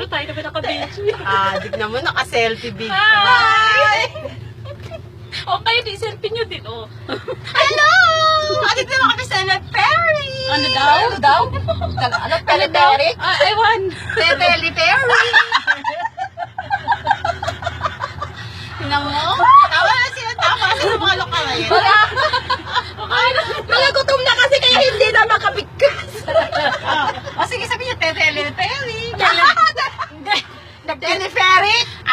Pero tayo naman naka-beach. Tignan mo, naka-selfie big. Hi! O kayo, di selfie nyo din, oh. Hello! Tignan mo kami sa Perry! Ano daw? Ano Perry? Ewan. Perry! Tignan mo? Tawa na sila, tama sila mga lokal na yun. Mga gutom na kasi kaya hindi na makabigkas. Sige, sabi niya, Perry! Perry?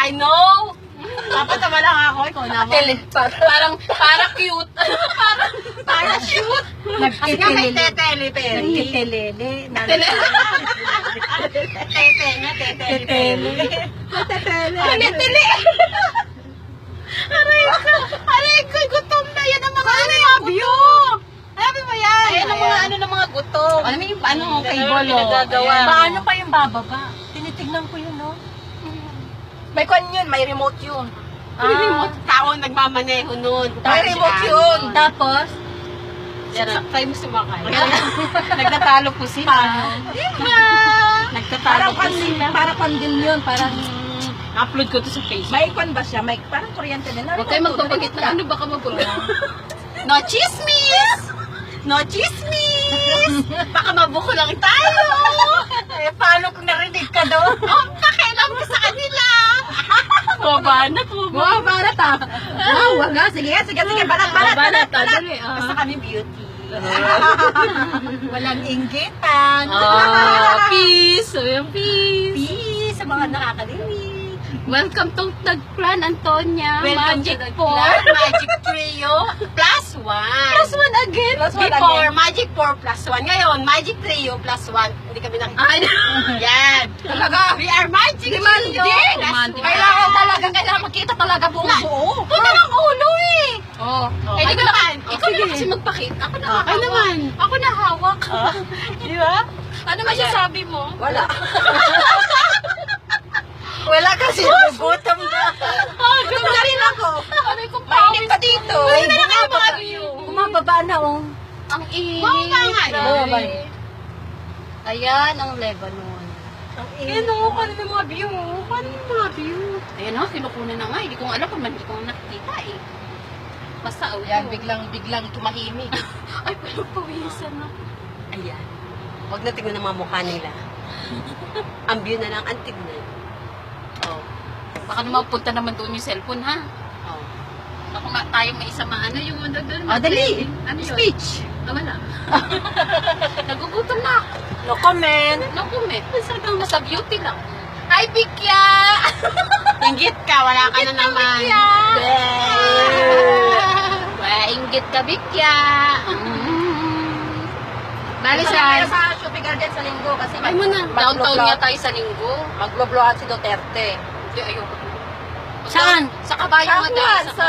I know! Papatawa lang ako, ikaw naman. Para cute. Para shoot! Kasi nga may Perry. Nagkitelele. Tetele. Aray ko, gutom na yan ang mga view. Sabi mo yan. Ayan ang mga ano ng mga gutom. Alam mo yung ano, cable, Pinagagawa. Paano pa yung bababa? Tinitignan ko yun, no? May kwan yun, may remote yun. Tao ang nagmamaneho nun. May remote yun. Tapos, Try mo sumakay. Nagtatalo po sila. Nagtatalo po sila. parang pandil yun, parang... Upload ko to sa Facebook. May kwan ba siya? May parang kuryente din. Huwag kayo magpapagit na ano, baka magulo. No chismis! No chismis! Baka mabuko lang tayo! paano kung narinig ka doon? Pakialam ko sa kanila! Bumabanat. Wow, barat ah. Wow, wag nga. Sige, barat. Bumabanat, dali. Basta kami beauty. Walang inggitan. Peace. Ayan, peace. Peace sa mga nakakarinig. Welcome to Tagplan, Antonia. Welcome Magic to the 4. Magic Trio plus 1. Plus 1 again. Before, Magic 4 plus 1. Ngayon, Magic Trio plus 1. Hindi kami nakikita. Ay, Yan. Talaga. We are Magic Trio plus Demanding. 1. Kailangan makita talaga buong buo. Punta ng ulo eh. Oh. Eh, Ay, di ba naman? ikaw na kasi magpakita. Ako na Okay naman. Ako na hawak. Di ba? Ano masasabi mo? Wala. Wala kasi gutom na. Gutom na rin ako. Ano yung Mainit pa dito. Ay, Wala na kayo mga bumababa. view. Bumababa na oh. Ang init. Bumaba nga, no? Bumaba. Ayan ang Lebanon. Ano, paano yung mga view? Paano yung mga view? Ayan na, kinukunan na nga. Hindi ko alam kung hindi ko nakikita eh. Basta, oh. Yan, biglang tumahimik. Ay, pero pawisan na. Ayan. Huwag na tingnan ang mga mukha nila. Ang view na lang ang tignan. Oh. Baka naman punta naman doon yung cellphone, ha? Oh. Ako nga tayo may isa ano yung ano doon. Dali. Ano yun? Speech. Wala. Nagugutom na. No comment. Naku, me. Nasa beauty lang. Hi, Bikya! Inggit ka, wala ka na naman. Bikya! Inggit ka, Bikya! Bali Sa sa... Shopping Garden sa linggo kasi Ay mo na. Downtown nga tayo sa linggo. Maglo-blowout si Duterte. Hindi, ayoko. Saan? Sa kabayo nga tayo. Sa